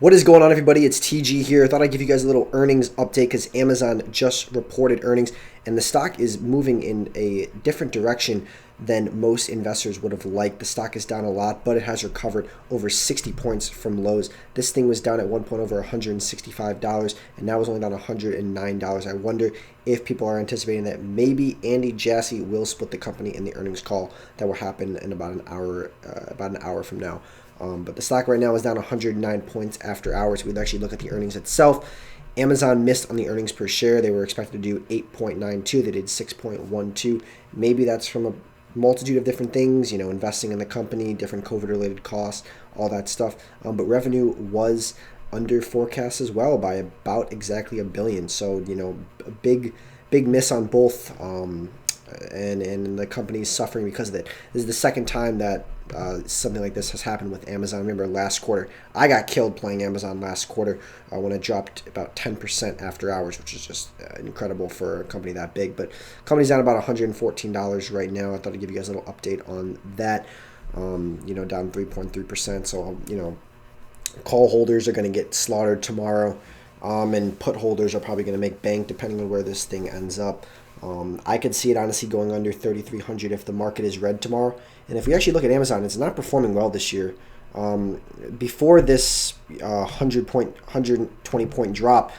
What is going on, everybody? It's TG here. I thought I'd give you guys a little earnings update because Amazon just reported earnings and the stock is moving in a different direction than most investors would have liked. The stock is down a lot, but it has recovered over 60 points from lows. This thing was down at one point over $165 and now is only down $109. I wonder if people are anticipating that maybe Andy Jassy will split the company in the earnings call that will happen in about an hour from now. But the stock right now is down 109 points after hours. We'd actually look at the earnings itself. Amazon missed on the earnings per share. They were expected to do 8.92. They did 6.12. Maybe that's from a multitude of different things, investing in the company, different COVID-related costs, all that stuff. But revenue was under forecast as well by about exactly $1 billion. So, a big miss on both. And the company is suffering because of it. This is the second time that something like this has happened with Amazon. Remember last quarter, I got killed playing Amazon last quarter when it dropped about 10% after hours, which is just incredible for a company that big. But company's down about $114 right now. I thought I'd give you guys a little update on that. Down 3.3%. So, call holders are going to get slaughtered tomorrow. And put holders are probably going to make bank depending on where this thing ends up. I could see it honestly going under 3,300 if the market is red tomorrow. And if we actually look at Amazon, it's not performing well this year. Before this 120 point drop,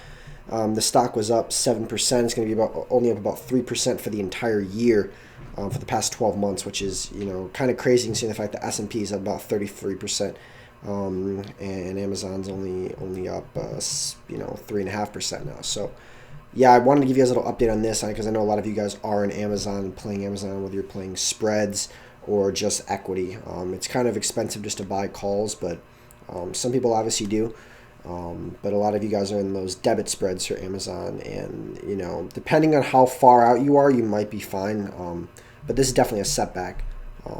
the stock was up 7%. It's going to be only up about 3% for the entire year for the past 12 months, which is kind of crazy considering the fact that S&P is up about 33%. And Amazon's only up 3.5% now. So yeah, I wanted to give you guys a little update on this because I know a lot of you guys are in Amazon and playing Amazon, whether you're playing spreads or just equity. It's kind of expensive just to buy calls, but some people obviously do. But a lot of you guys are in those debit spreads for Amazon, and depending on how far out you are, you might be fine. But this is definitely a setback.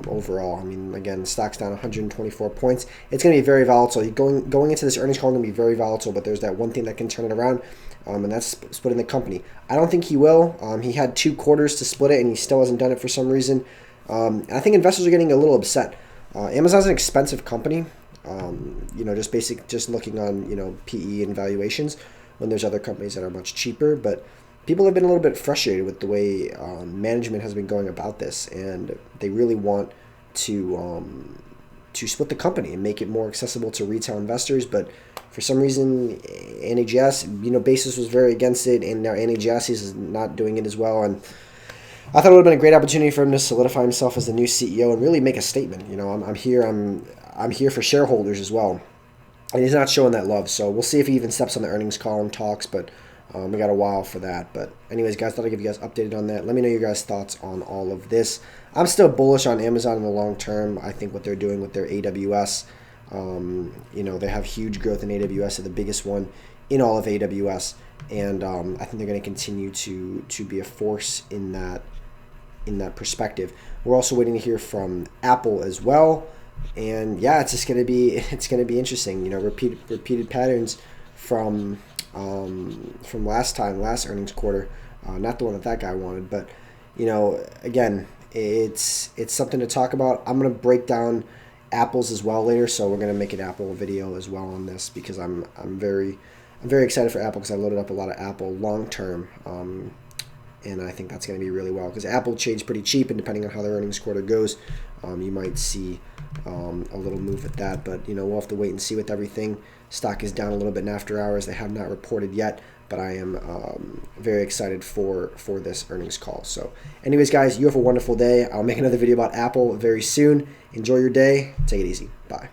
Overall, I mean, again, stock's down 124 points. It's going to be very volatile. Going into this earnings call, going to be very volatile. But there's that one thing that can turn it around, and that's splitting the company. I don't think he will. He had 2 quarters to split it, and he still hasn't done it for some reason. I think investors are getting a little upset. Amazon's an expensive company. Just looking on PE and valuations, when there's other companies that are much cheaper, but people have been a little bit frustrated with the way management has been going about this, and they really want to split the company and make it more accessible to retail investors. But for some reason, Andy Jassy, Basis was very against it, and now Andy Jassy is not doing it as well. And I thought it would have been a great opportunity for him to solidify himself as the new CEO and really make a statement. I'm here for shareholders as well, and he's not showing that love. So we'll see if he even steps on the earnings call and talks, but. We got a while for that. But anyways, guys, thought I'd give you guys updated on that. Let me know your guys' thoughts on all of this. I'm still bullish on Amazon in the long term. I think what they're doing with their AWS, they have huge growth in AWS. They're the biggest one in all of AWS. And I think they're going to continue to be a force in that perspective. We're also waiting to hear from Apple as well. And yeah, it's going to be interesting. Repeated patterns from last earnings quarter, not the one that guy wanted, but again, it's something to talk about. I'm going to break down Apple's as well later, so we're going to make an Apple video as well on this because I'm very excited for Apple because I loaded up a lot of Apple long term, and I think that's going to be really well because Apple trades pretty cheap, and depending on how their earnings quarter goes, you might see a little move at that, but we'll have to wait and see with everything. Stock is down a little bit in after hours. They have not reported yet, but I am very excited for this earnings call. So anyways, guys, you have a wonderful day. I'll make another video about Apple very soon. Enjoy your day. Take it easy. Bye.